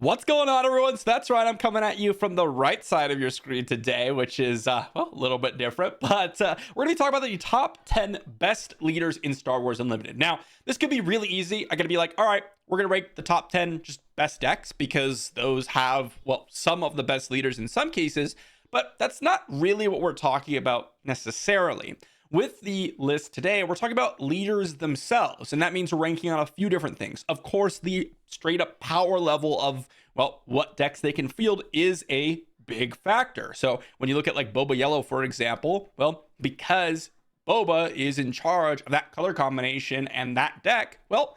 What's going on, everyone? So that's right, I'm coming at you from the right side of your screen today, which is well, a little bit different, but we're gonna be talking about the top 10 best leaders in Star Wars Unlimited. Now, this could be really easy. I'm gonna be like, all right, we're gonna rank the top 10 just best decks because those have, well, some of the best leaders in some cases, but that's not really what we're talking about necessarily. With the list today, we're talking about leaders themselves, and that means we're ranking on a few different things. Of course, the straight up power level of, well, what decks they can field is a big factor. So when you look at like Boba Yellow, for example, well, because Boba is in charge of that color combination and that deck, well,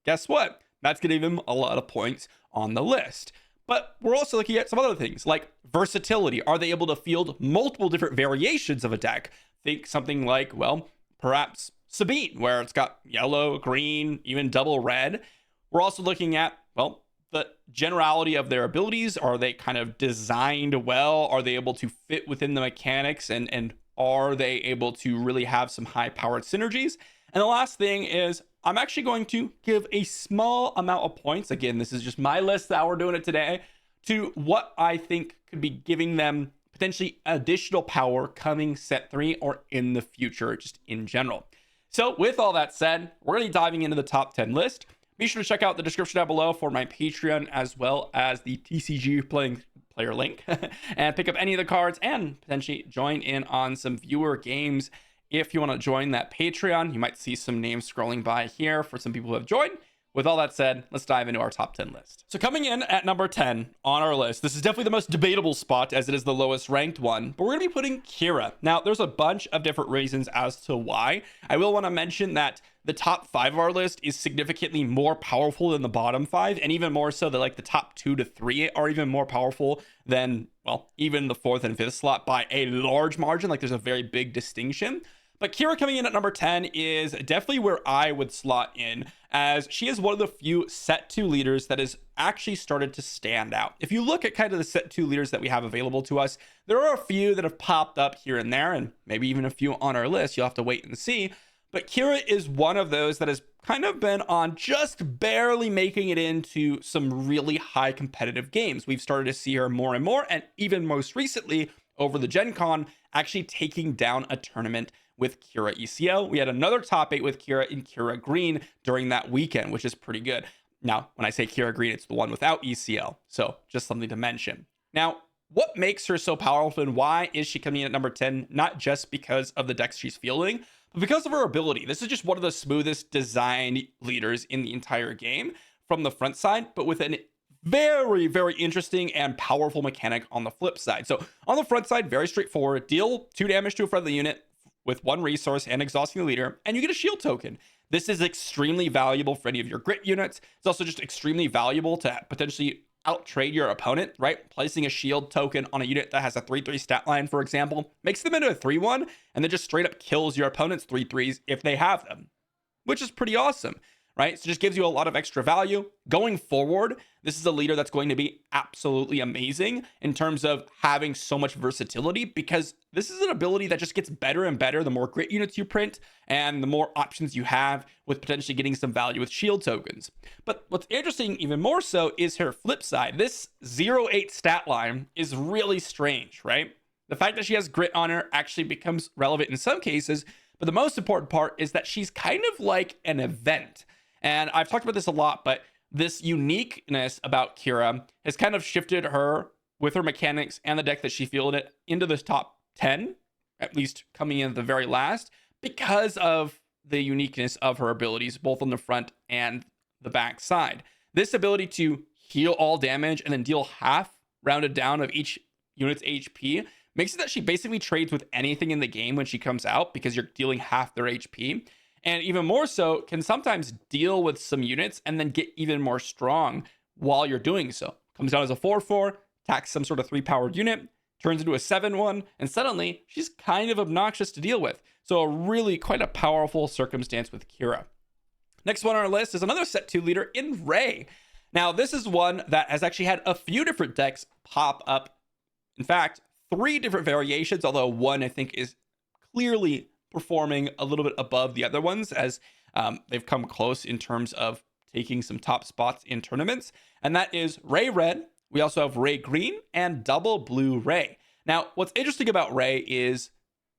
guess what? That's going to give him a lot of points on the list. But we're also looking at some other things like versatility. Are they able to field multiple different variations of a deck? Think something like, well, perhaps Sabine, where it's got yellow, green, even double red. We're also looking at, well, the generality of their abilities. Are they kind of designed well? Are they able to fit within the mechanics? And are they able to really have some high powered synergies? And the last thing is, I'm actually going to give a small amount of points. Again, this is just my list that we're doing it today, to what I think could be giving them potentially additional power coming set 3 or in the future, just in general. So with all that said, we're going to be diving into the top 10 list. Be sure to check out the description down below for my Patreon as well as the TCG player link and pick up any of the cards and potentially join in on some viewer games. If you want to join that Patreon, you might see some names scrolling by here for some people who have joined. With all that said, let's dive into our top 10 list. So coming in at number 10 on our list, this is definitely the most debatable spot as it is the lowest ranked one, but we're going to be putting Qira. Now, there's a bunch of different reasons as to why. I will want to mention that the top 5 of our list is significantly more powerful than the bottom 5, and even more so that like the top 2 to 3 are even more powerful than, well, even the 4th and 5th slot by a large margin. Like there's a very big distinction. But Qira coming in at number 10 is definitely where I would slot in, as she is one of the few set 2 leaders that has actually started to stand out. If you look at kind of the set 2 leaders that we have available to us, there are a few that have popped up here and there, and maybe even a few on our list. You'll have to wait and see. But Qira is one of those that has kind of been on just barely making it into some really high competitive games. We've started to see her more and more, and even most recently over the Gen Con, actually taking down a tournament with Qira ECL. We had another top 8 with Qira in Qira Green during that weekend, which is pretty good. Now, when I say Qira Green, it's the one without ECL. So just something to mention. Now, what makes her so powerful and why is she coming in at number 10? Not just because of the decks she's fielding, but because of her ability. This is just one of the smoothest designed leaders in the entire game from the front side, but with an very, very interesting and powerful mechanic on the flip side. So on the front side, very straightforward. Deal 2 damage to a friendly unit with 1 resource and exhausting the leader, and you get a shield token. This is extremely valuable for any of your grit units. It's also just extremely valuable to potentially outtrade your opponent, right? Placing a shield token on a unit that has a 3/3 stat line, for example, makes them into a 3/1, and then just straight up kills your opponent's 3/3s if they have them, which is pretty awesome, right? So just gives you a lot of extra value. Going forward, this is a leader that's going to be absolutely amazing in terms of having so much versatility, because this is an ability that just gets better and better the more grit units you print and the more options you have with potentially getting some value with shield tokens. But what's interesting even more so is her flip side. This 0/8 stat line is really strange, right? The fact that she has grit on her actually becomes relevant in some cases, but the most important part is that she's kind of like an event. And I've talked about this a lot, but this uniqueness about Qira has kind of shifted her with her mechanics and the deck that she fielded into the top 10, at least coming in at the very last, because of the uniqueness of her abilities, both on the front and the back side. This ability to heal all damage and then deal half rounded down of each unit's HP makes it that she basically trades with anything in the game when she comes out, because you're dealing half their HP. And even more so, can sometimes deal with some units and then get even more strong while you're doing so. Comes out as a 4/4, attacks some sort of 3-powered unit, turns into a 7/1, and suddenly she's kind of obnoxious to deal with. So a really quite a powerful circumstance with Qira. Next one on our list is another set 2 leader in Rey. Now, this is one that has actually had a few different decks pop up. In fact, 3 different variations, although one I think is clearly performing a little bit above the other ones, as they've come close in terms of taking some top spots in tournaments, and that is Rey Red. We also have Rey Green and double blue Rey. Now, what's interesting about Rey is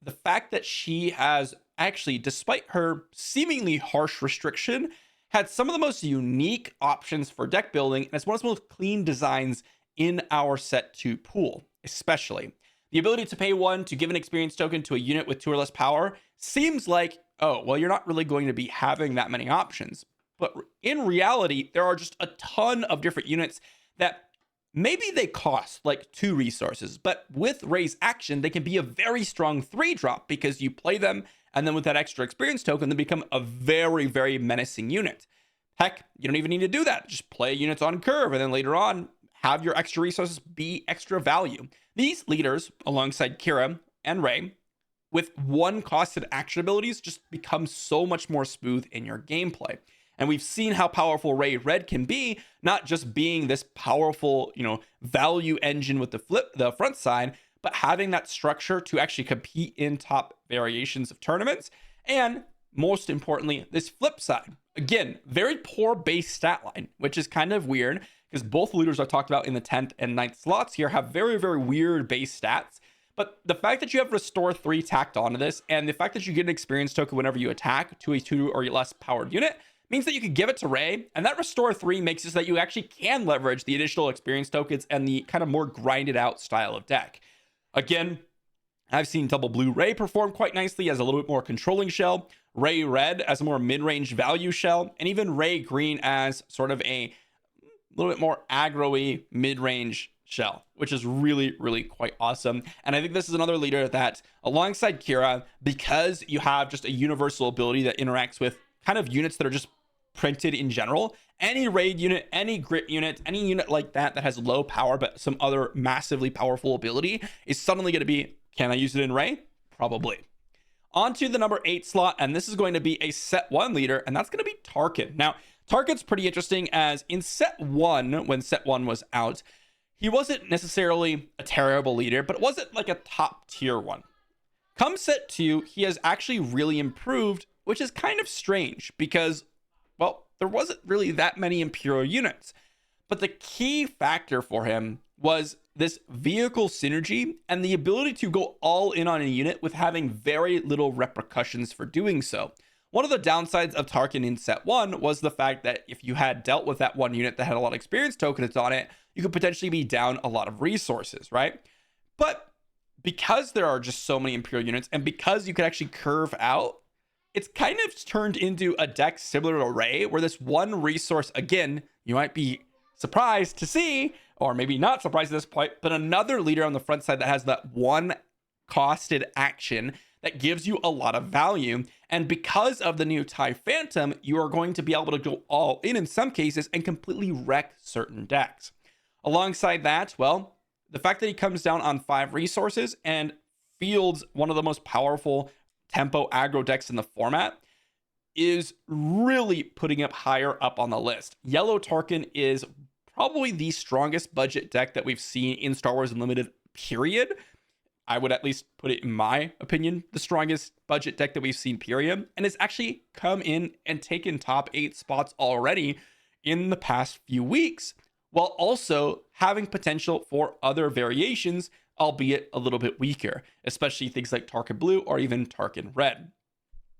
the fact that she has actually, despite her seemingly harsh restriction, had some of the most unique options for deck building, and it's one of the most clean designs in our set 2 pool, especially. The ability to pay 1 to give an experience token to a unit with 2 or less power seems like, oh, well, you're not really going to be having that many options. But in reality, there are just a ton of different units that maybe they cost like 2 resources, but with Rey's action, they can be a very strong 3-drop because you play them, and then with that extra experience token, they become a very, very menacing unit. Heck, you don't even need to do that. Just play units on curve, and then later on, have your extra resources be extra value. These leaders, alongside Qira and Rey, with 1 costed action abilities, just become so much more smooth in your gameplay. And we've seen how powerful Rey Red can be, not just being this powerful, value engine with the front side, but having that structure to actually compete in top variations of tournaments. And most importantly, this flip side. Again, very poor base stat line, which is kind of weird because both leaders I talked about in the 10th and 9th slots here have very, very weird base stats. But the fact that you have Restore 3 tacked onto this, and the fact that you get an experience token whenever you attack to a 2 or less powered unit, means that you can give it to Rey, and that Restore 3 makes it so that you actually can leverage the additional experience tokens and the kind of more grinded out style of deck. Again, I've seen double blue Rey perform quite nicely as a little bit more controlling shell, Rey Red as a more mid-range value shell, and even Rey Green as sort of a little bit more aggro-y mid-range shell, which is really, really quite awesome. And I think this is another leader that, alongside Qira, because you have just a universal ability that interacts with kind of units that are just printed in general, any raid unit, any grit unit, any unit like that has low power but some other massively powerful ability is suddenly going to be, can I use it in Rey? Probably. On to the number 8 slot, and this is going to be a set 1 leader, and that's going to be Tarkin. Now, Tarkin's pretty interesting, as in set 1, when set 1 was out, he wasn't necessarily a terrible leader, but it wasn't like a top tier one. Come set 2, he has actually really improved, which is kind of strange because, well, there wasn't really that many Imperial units. But the key factor for him was this vehicle synergy and the ability to go all in on a unit with having very little repercussions for doing so. One of the downsides of Tarkin in set 1 was the fact that if you had dealt with that one unit that had a lot of experience tokens on it, you could potentially be down a lot of resources, right? But because there are just so many Imperial units, and because you could actually curve out, it's kind of turned into a deck similar to Rey, where this one resource, again, you might be surprised to see, or maybe not surprised at this point, but another leader on the front side that has that one costed action that gives you a lot of value. And because of the new TIE Phantom, you are going to be able to go all in some cases and completely wreck certain decks. Alongside that, well, the fact that he comes down on 5 resources and fields one of the most powerful tempo aggro decks in the format is really putting up higher up on the list. Yellow Tarkin is probably the strongest budget deck that we've seen in Star Wars Unlimited, period. I would at least put it, in my opinion, the strongest budget deck that we've seen, period. And it's actually come in and taken top 8 spots already in the past few weeks, while also having potential for other variations, albeit a little bit weaker, especially things like Tarkin Blue or even Tarkin Red.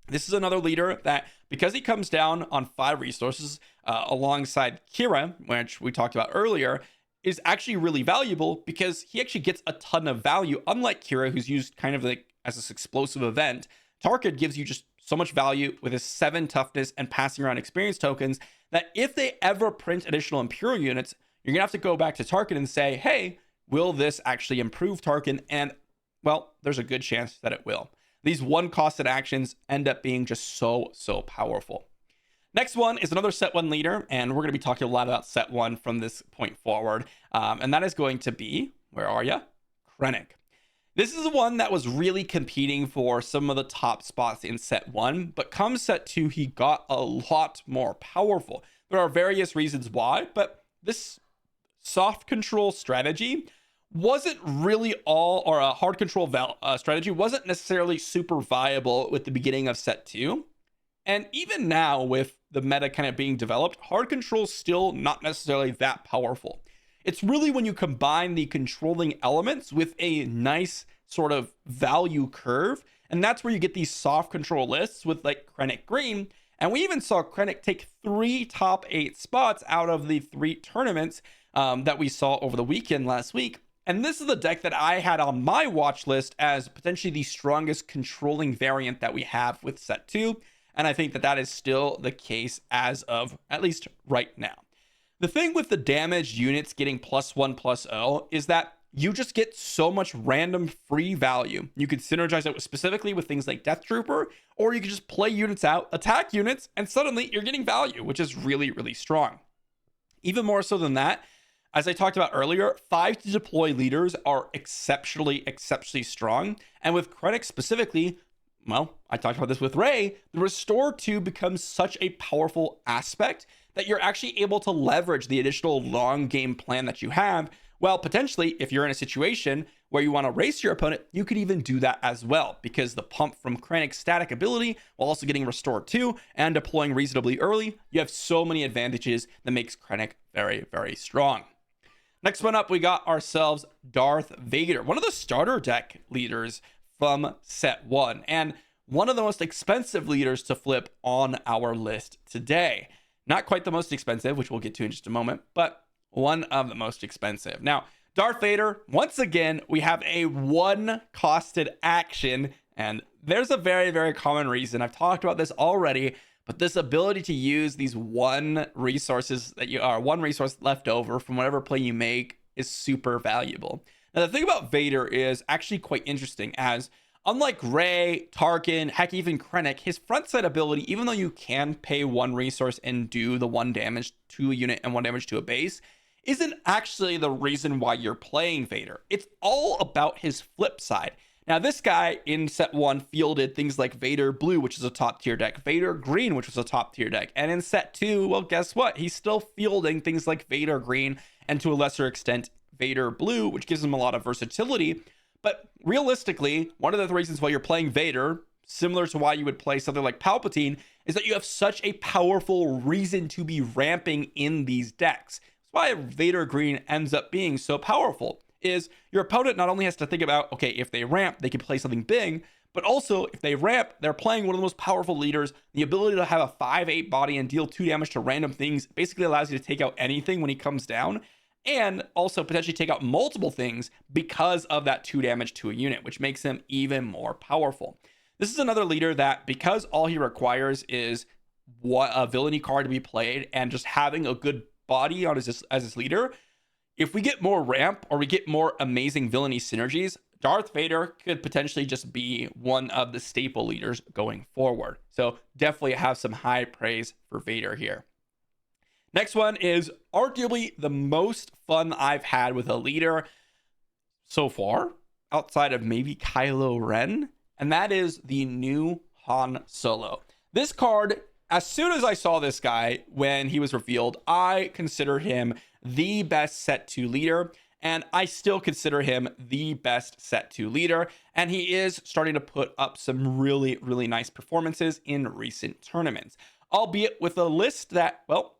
This is another leader that, because he comes down on 5 resources alongside Qira, which we talked about earlier, is actually really valuable because he actually gets a ton of value. Unlike Qira, who's used kind of like as this explosive event, Tarkin gives you just so much value with his 7 toughness and passing around experience tokens that if they ever print additional Imperial units, you're gonna have to go back to Tarkin and say, hey, will this actually improve Tarkin? And, well, there's a good chance that it will. These one-costed actions end up being just so powerful. Next one is another set 1 leader, and we're going to be talking a lot about set 1 from this point forward. And that is going to be, where are you? Krennic. This is the one that was really competing for some of the top spots in set 1, but come set 2, he got a lot more powerful. There are various reasons why, but this soft control strategy wasn't really all, or a hard control strategy wasn't necessarily super viable with the beginning of set 2. And even now, with the meta kind of being developed, hard control is still not necessarily that powerful. It's really when you combine the controlling elements with a nice sort of value curve, and that's where you get these soft control lists with like Krennic Green. And we even saw Krennic take 3 top 8 spots out of the 3 tournaments that we saw over the weekend last week. And this is the deck that I had on my watch list as potentially the strongest controlling variant that we have with set 2. And I think that that is still the case as of at least right now. The thing with the damaged units getting +1/+0 is that you just get so much random free value. You could synergize it specifically with things like Death Trooper, or you could just play units out, attack units, and suddenly you're getting value, which is really, really strong. Even more so than that, as I talked about earlier, 5 to deploy leaders are exceptionally strong. And with Krennic specifically, well, I talked about this with Rey, the Restore 2 becomes such a powerful aspect that you're actually able to leverage the additional long game plan that you have. Well, potentially, if you're in a situation where you want to race your opponent, you could even do that as well, because the pump from Krennic's static ability, while also getting Restore 2 and deploying reasonably early, you have so many advantages that makes Krennic very, very strong. Next one up, we got ourselves Darth Vader, one of the starter deck leaders from set 1, and one of the most expensive leaders to flip on our list today. Not quite the most expensive, which we'll get to in just a moment, but one of the most expensive. Now, Darth Vader, once again, we have a 1 costed action, and there's a very, very common reason. I've talked about this already, but this ability to use these 1 resources that you are 1 resource left over from whatever play you make is super valuable. Now, the thing about Vader is actually quite interesting, as unlike Rey, Tarkin, heck, even Krennic, his front side ability, even though you can pay 1 resource and do the 1 damage to a unit and 1 damage to a base, isn't actually the reason why you're playing Vader. It's all about his flip side. Now, this guy in set 1 fielded things like Vader Blue, which is a top tier deck, Vader Green, which was a top tier deck. And in set 2, well, guess what? He's still fielding things like Vader Green and to a lesser extent, Vader Blue, which gives him a lot of versatility. But realistically, one of the reasons why you're playing Vader, similar to why you would play something like Palpatine, is that you have such a powerful reason to be ramping in these decks. That's why Vader Green ends up being so powerful, is your opponent not only has to think about, okay, if they ramp, they can play something big, but also if they ramp, they're playing one of the most powerful leaders. The ability to have a 5/8 body and deal 2 damage to random things basically allows you to take out anything when he comes down, and also potentially take out multiple things because of that 2 damage to a unit, which makes him even more powerful. This is another leader that, because all he requires is a villainy card to be played and just having a good body on as his leader, if we get more ramp or we get more amazing villainy synergies, Darth Vader could potentially just be one of the staple leaders going forward. So definitely have some high praise for Vader here. Next one is arguably the most fun I've had with a leader so far, outside of maybe Kylo Ren, and that is the new Han Solo. This card, as soon as I saw this guy when he was revealed, I considered him the best set 2 leader, and I still consider him the best set 2 leader, and he is starting to put up some really, really nice performances in recent tournaments, albeit with a list that, well,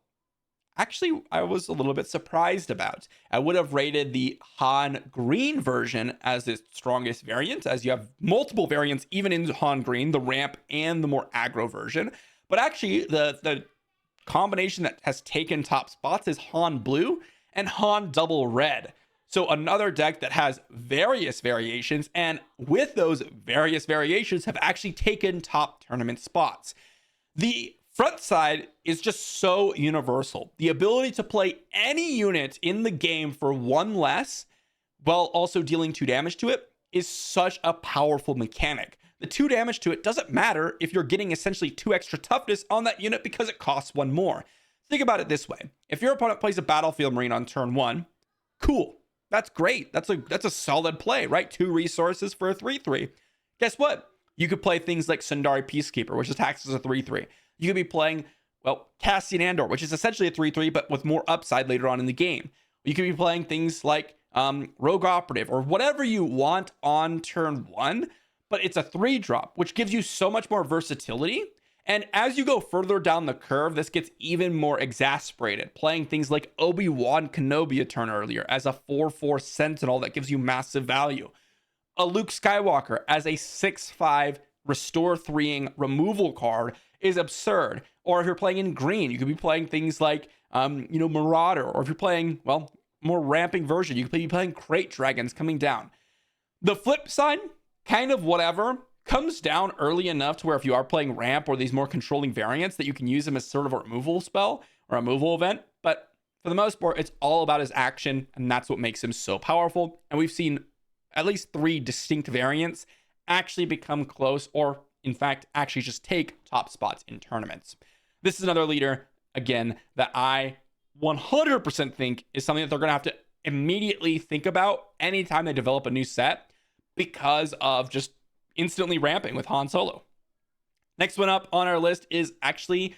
actually, I was a little bit surprised about. I would have rated the Han Green version as the strongest variant, as you have multiple variants even in Han Green, the ramp and the more aggro version. But actually, the combination that has taken top spots is Han Blue and Han Double Red. So another deck that has various variations, and with those various variations have actually taken top tournament spots. The front side is just so universal. The ability to play any unit in the game for 1 less while also dealing 2 damage to it is such a powerful mechanic. The 2 damage to it doesn't matter if you're getting essentially 2 extra toughness on that unit because it costs 1 more. Think about it this way. If your opponent plays a Battlefield Marine on turn 1, cool. That's great. That's a solid play, right? 2 resources for a 3/3. Guess what? You could play things like Sundari Peacekeeper, which attacks as a 3/3. You could be playing, well, Cassian Andor, which is essentially a 3/3, but with more upside later on in the game. You could be playing things like Rogue Operative or whatever you want on turn 1, but it's a 3-drop, which gives you so much more versatility. And as you go further down the curve, this gets even more exasperated, playing things like Obi-Wan Kenobi a turn earlier as a 4/4 Sentinel that gives you massive value. A Luke Skywalker as a 6/5 restore 3ing removal card is absurd. Or if you're playing in green, you could be playing things like Marauder, or if you're playing, well, more ramping version, you could be playing Crate Dragons coming down. The flip side, kind of whatever, comes down early enough to where if you are playing ramp or these more controlling variants, that you can use them as sort of a removal spell or a removal event. But for the most part, it's all about his action, and that's what makes him so powerful. And we've seen at least 3 distinct variants actually become close, or in fact, actually just take top spots in tournaments. This is another leader, again, that I 100% think is something that they're going to have to immediately think about anytime they develop a new set, because of just instantly ramping with Han Solo. Next one up on our list is actually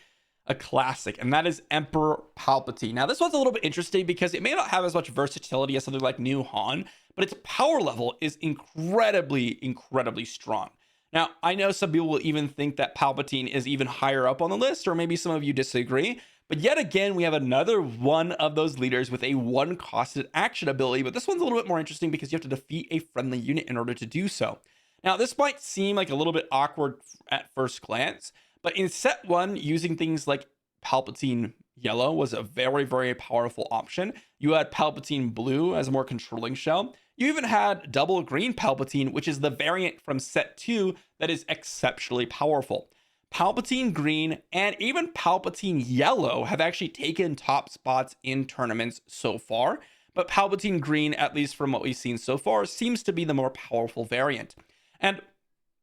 a classic, and that is Emperor Palpatine. Now, this one's a little bit interesting because it may not have as much versatility as something like New Han, but its power level is incredibly, incredibly strong. Now, I know some people will even think that Palpatine is even higher up on the list, or maybe some of you disagree. But yet again, we have another one of those leaders with a 1-costed action ability. But this one's a little bit more interesting because you have to defeat a friendly unit in order to do so. Now, this might seem like a little bit awkward at first glance, but in set 1, using things like Palpatine Yellow was a very, very powerful option. You had Palpatine Blue as a more controlling shell. You even had Double Green Palpatine, which is the variant from set 2 that is exceptionally powerful. Palpatine Green and even Palpatine Yellow have actually taken top spots in tournaments so far, but Palpatine Green, at least from what we've seen so far, seems to be the more powerful variant. And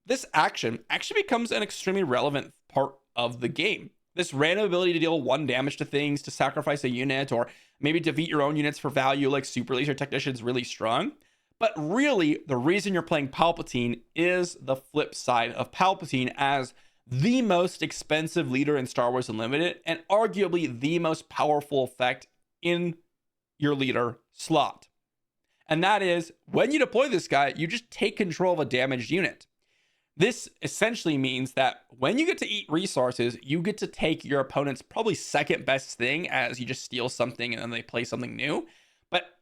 this action actually becomes an extremely relevant part of the game. This random ability to deal 1 damage to things, to sacrifice a unit, or maybe defeat your own units for value like Super Laser Technician is really strong. But really, the reason you're playing Palpatine is the flip side of Palpatine as the most expensive leader in Star Wars Unlimited, and arguably the most powerful effect in your leader slot. And that is, when you deploy this guy, you just take control of a damaged unit. This essentially means that when you get to eat resources, you get to take your opponent's probably second best thing, as you just steal something and then they play something new. But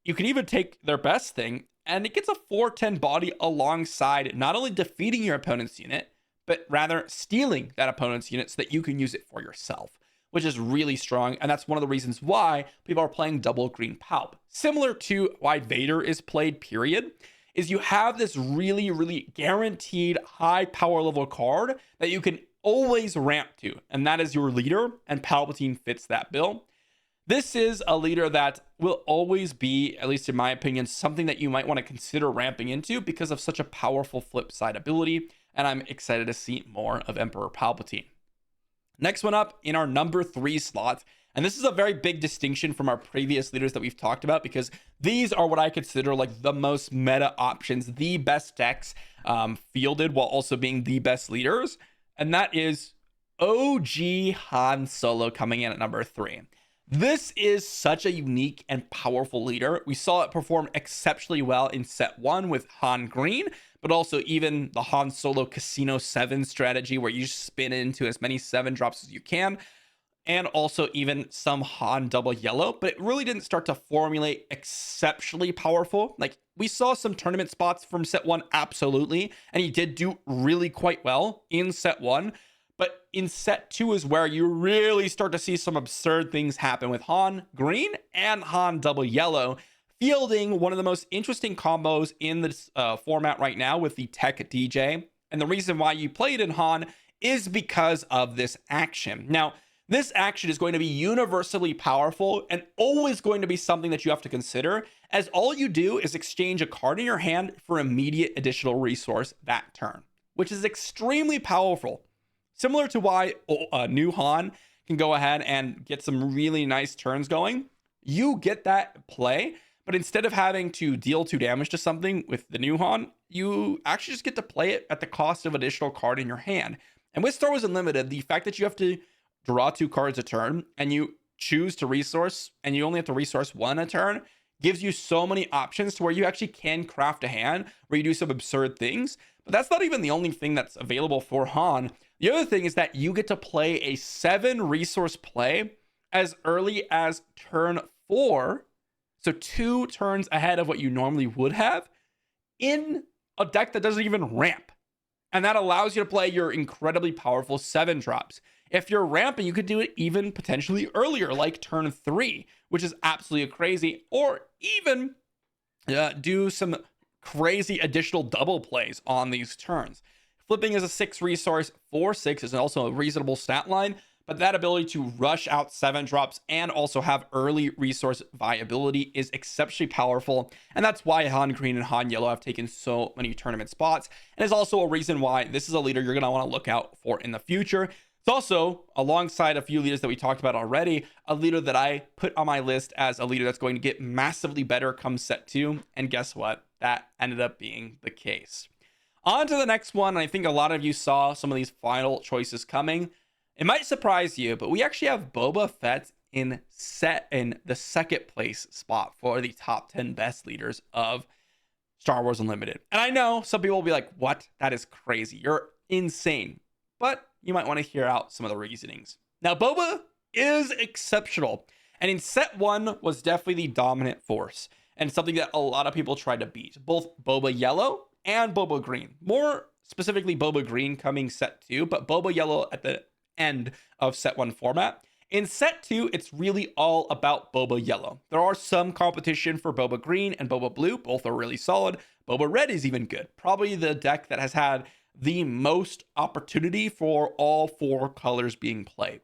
you can even take their best thing, and it gets a 4/10 body alongside not only defeating your opponent's unit, but rather stealing that opponent's unit so that you can use it for yourself, which is really strong. And that's one of the reasons why people are playing Double Green Palp. Similar to why Vader is played, period, is you have this really, really guaranteed high power level card that you can always ramp to, and that is your leader, and Palpatine fits that bill. This is a leader that will always be, at least in my opinion, something that you might want to consider ramping into because of such a powerful flip side ability, and I'm excited to see more of Emperor Palpatine. Next one up in our number 3 slot, and this is a very big distinction from our previous leaders that we've talked about, because these are what I consider like the most meta options, the best decks fielded while also being the best leaders, and that is OG Han Solo coming in at number 3. This is such a unique and powerful leader. We saw it perform exceptionally well in set 1 with Han Green, but also even the Han Solo Casino 7 strategy, where you spin into as many 7 drops as you can, and also even some Han Double Yellow, but it really didn't start to formulate exceptionally powerful. Like, we saw some tournament spots from set 1, absolutely, and he did do really quite well in set 1. But in set 2 is where you really start to see some absurd things happen with Han Green and Han Double Yellow, fielding one of the most interesting combos in this format right now with the Tech DJ. And the reason why you played in Han is because of this action. Now, this action is going to be universally powerful and always going to be something that you have to consider, as all you do is exchange a card in your hand for immediate additional resource that turn, which is extremely powerful. Similar to why New Han can go ahead and get some really nice turns going. You get that play, but instead of having to deal 2 damage to something with the New Han, you actually just get to play it at the cost of additional card in your hand. And with Star Wars Unlimited, the fact that you have to draw 2 cards a turn and you choose to resource and you only have to resource 1 a turn gives you so many options to where you actually can craft a hand where you do some absurd things. But that's not even the only thing that's available for Han. The other thing is that you get to play a 7 resource play as early as turn 4, so 2 turns ahead of what you normally would have in a deck that doesn't even ramp. And that allows you to play your incredibly powerful 7 drops. If you're ramping, you could do it even potentially earlier, like turn 3, which is absolutely crazy, or even do some crazy additional double plays on these turns. Flipping is a 6 resource. 4/6 is also a reasonable stat line, but that ability to rush out 7 drops and also have early resource viability is exceptionally powerful. And that's why Han Green and Han Yellow have taken so many tournament spots. And is also a reason why this is a leader you're going to want to look out for in the future. It's also, alongside a few leaders that we talked about already, a leader that I put on my list as a leader that's going to get massively better come set 2. And guess what? That ended up being the case. On to the next one. I think a lot of you saw some of these final choices coming. It might surprise you, but we actually have Boba Fett in the second place spot for the top 10 best leaders of Star Wars Unlimited. And I know some people will be like, what? That is crazy. You're insane. But you might want to hear out some of the reasonings. Now, Boba is exceptional. And in set 1 was definitely the dominant force. And something that a lot of people tried to beat. Both Boba Yellow and Boba Green. More specifically, Boba Green coming set 2, but Boba Yellow at the end of set 1 format. In set 2, it's really all about Boba Yellow. There are some competition for Boba Green and Boba Blue. Both are really solid. Boba Red is even good. Probably the deck that has had the most opportunity for all 4 colors being played.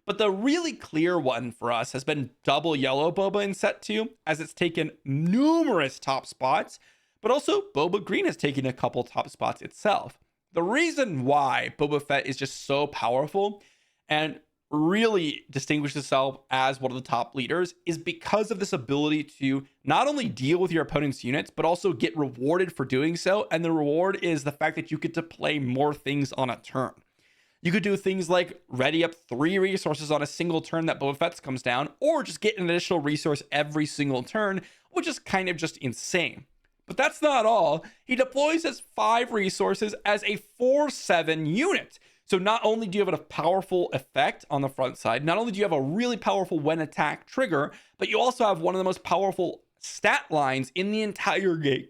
But the really clear one for us has been double yellow Boba in set 2, as it's taken numerous top spots, but also Boba Green has taken a couple top spots itself. The reason why Boba Fett is just so powerful and really distinguishes itself as one of the top leaders is because of this ability to not only deal with your opponent's units, but also get rewarded for doing so. And the reward is the fact that you get to play more things on a turn. You could do things like ready up 3 resources on a single turn that Boba Fett comes down, or just get an additional resource every single turn, which is kind of just insane. But that's not all. He deploys his 5 resources as a 4/7 unit. So not only do you have a powerful effect on the front side, not only do you have a really powerful when attack trigger, but you also have one of the most powerful stat lines in the entire game.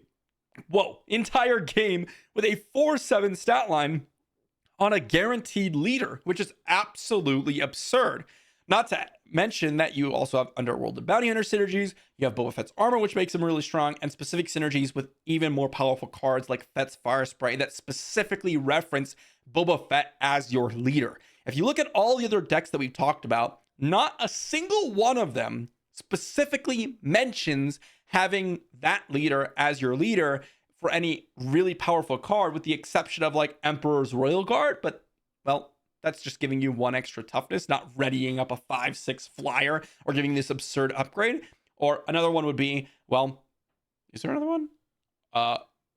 Entire game with a 4/7 stat line on a guaranteed leader, which is absolutely absurd. Not to mention that you also have Underworld and Bounty Hunter synergies, you have Boba Fett's armor, which makes him really strong, and specific synergies with even more powerful cards like Fett's Fire Spray that specifically reference Boba Fett as your leader. If you look at all the other decks that we've talked about, not a single one of them specifically mentions having that leader as your leader for any really powerful card, with the exception of like Emperor's Royal Guard. But, well, that's just giving you 1 extra toughness, not readying up a 5/6 flyer or giving this absurd upgrade. Or another one would be, well, is there another one?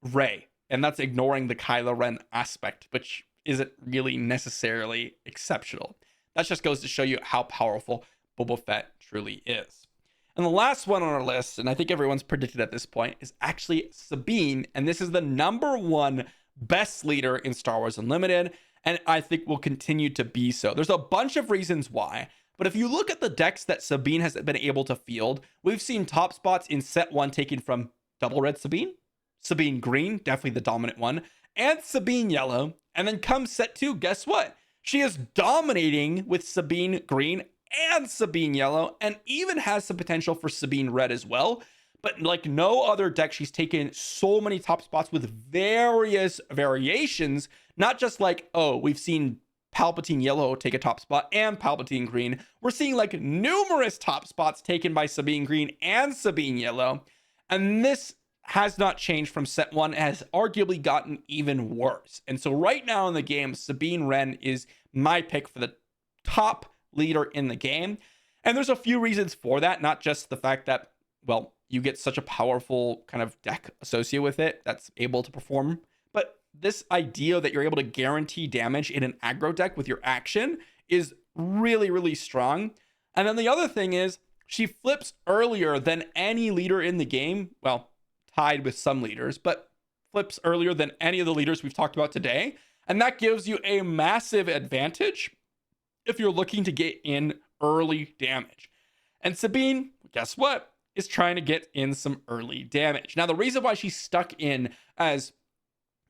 Rey. And that's ignoring the Kylo Ren aspect, which isn't really necessarily exceptional. That just goes to show you how powerful Boba Fett truly is. And the last one on our list, and I think everyone's predicted at this point, is actually Sabine. And this is the #1 best leader in Star Wars Unlimited. And I think will continue to be so. There's a bunch of reasons why. But if you look at the decks that Sabine has been able to field, we've seen top spots in set 1 taken from Double Red Sabine, Sabine Green, definitely the dominant one, and Sabine Yellow. And then come set 2, guess what? She is dominating with Sabine Green and Sabine Yellow, and even has some potential for Sabine Red as well. But like no other deck, she's taken so many top spots with various variations, not just like, oh, we've seen Palpatine Yellow take a top spot and Palpatine Green. We're seeing like numerous top spots taken by Sabine Green and Sabine Yellow. And this has not changed from set 1. It has arguably gotten even worse. And so right now in the game, Sabine Wren is my pick for the top leader in the game. And there's a few reasons for that, not just the fact that, well, you get such a powerful kind of deck associated with it that's able to perform, but this idea that you're able to guarantee damage in an aggro deck with your action is really, really strong. And then the other thing is she flips earlier than any leader in the game. Well, tied with some leaders, but flips earlier than any of the leaders we've talked about today. And that gives you a massive advantage if you're looking to get in early damage. And Sabine, guess what, is trying to get in some early damage. Now, the reason why she's stuck in as,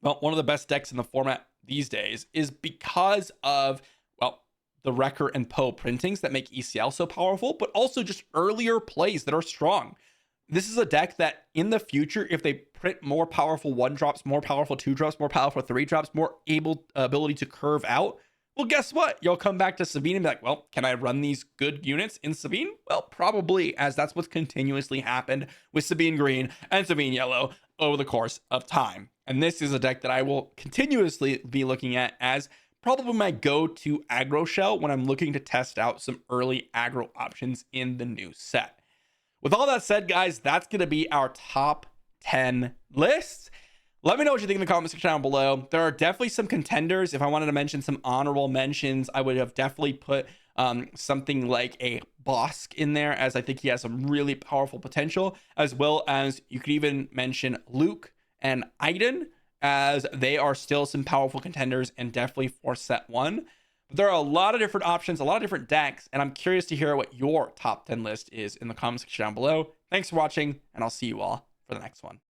well, one of the best decks in the format these days is because of, well, the Wrecker and Poe printings that make ECL so powerful, but also just earlier plays that are strong. This is a deck that in the future, if they print more powerful 1-drops, more powerful 2-drops, more powerful 3-drops, more ability to curve out, well, guess what? You'll come back to Sabine and be like, well, can I run these good units in Sabine? Well, probably, as that's what's continuously happened with Sabine Green and Sabine Yellow over the course of time. And this is a deck that I will continuously be looking at as probably my go-to aggro shell when I'm looking to test out some early aggro options in the new set. With all that said, guys, that's going to be our top 10 lists. Let me know what you think in the comment section down below. There are definitely some contenders. If I wanted to mention some honorable mentions, I would have definitely put something like a Bosk in there, as I think he has some really powerful potential, as well as you could even mention Luke and Iden, as they are still some powerful contenders and definitely for set 1. But there are a lot of different options, a lot of different decks, and I'm curious to hear what your top 10 list is in the comment section down below. Thanks for watching, and I'll see you all for the next one.